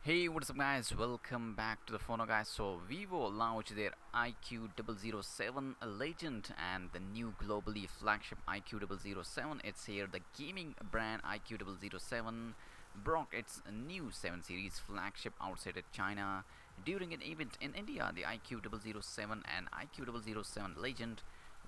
Hey, what's up guys, welcome back to the TheFonoGuy. So Vivo launched their iQOO 007 Legend and the new globally flagship iQOO 007. It's here. The gaming brand iQOO 007 brought its new 7 series flagship outside of China during an event in India. The iQOO 007 and iQOO 007 Legend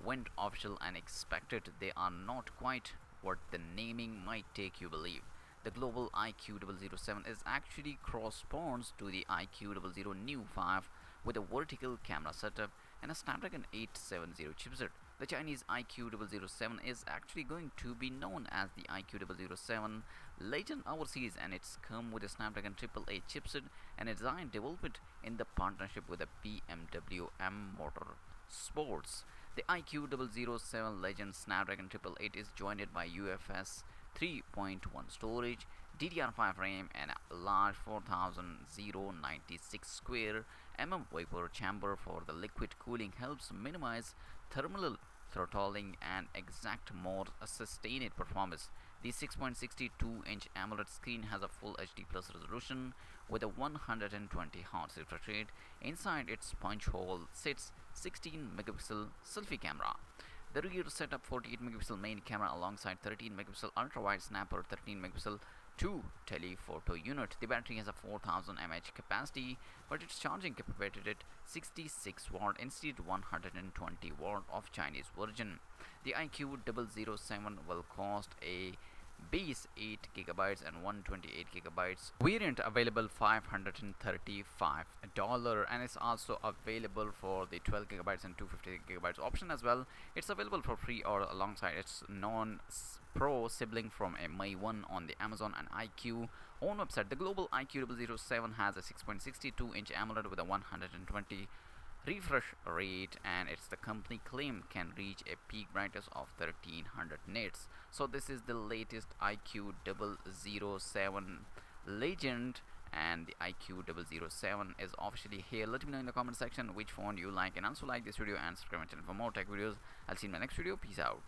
went official and expected. They are not quite what the naming might take you believe. The global iQOO 007 is actually corresponds to the iQOO New 5 with a vertical camera setup and a Snapdragon 870 chipset. The Chinese iQOO 007 is actually going to be known as the iQOO 007 Legend overseas, and it's come with a Snapdragon 888 chipset and a design developed in the partnership with the BMW M Motor Sports. The iQOO 007 Legend Snapdragon 888 is joined by UFS 3.1 storage, DDR5 RAM, and a large 4096 square mm vapor chamber for the liquid cooling helps minimize thermal throttling and exact more sustained performance. The 6.62-inch AMOLED screen has a full HD plus resolution with a 120 Hz refresh rate. Inside its punch hole sits 16 megapixel selfie camera. The rear setup 48 megapixel main camera alongside 13 megapixel ultra wide snapper 13 megapixel 2 telephoto unit. The battery has a 4000 mAh capacity, but its charging capability at 66 watt instead 120 watt of Chinese version. The iQOO 007 will cost a base 8 gigabytes and 128 gigabytes variant available $535, and it's also available for the 12 gigabytes and 250 gigabytes option as well. It's available for free or alongside its non pro sibling from a May 1 on the Amazon and iQOO own website. The global iQOO 007 has a 6.62-inch AMOLED with a 120 refresh rate, and it's the company claim can reach a peak brightness of 1300 nits. So this is the latest iQOO 007 Legend, and the iQOO 007 is officially here. Let me know in the comment section which phone you like, and also like this video and subscribe my channel for more tech videos. I'll see you in my next video. Peace out.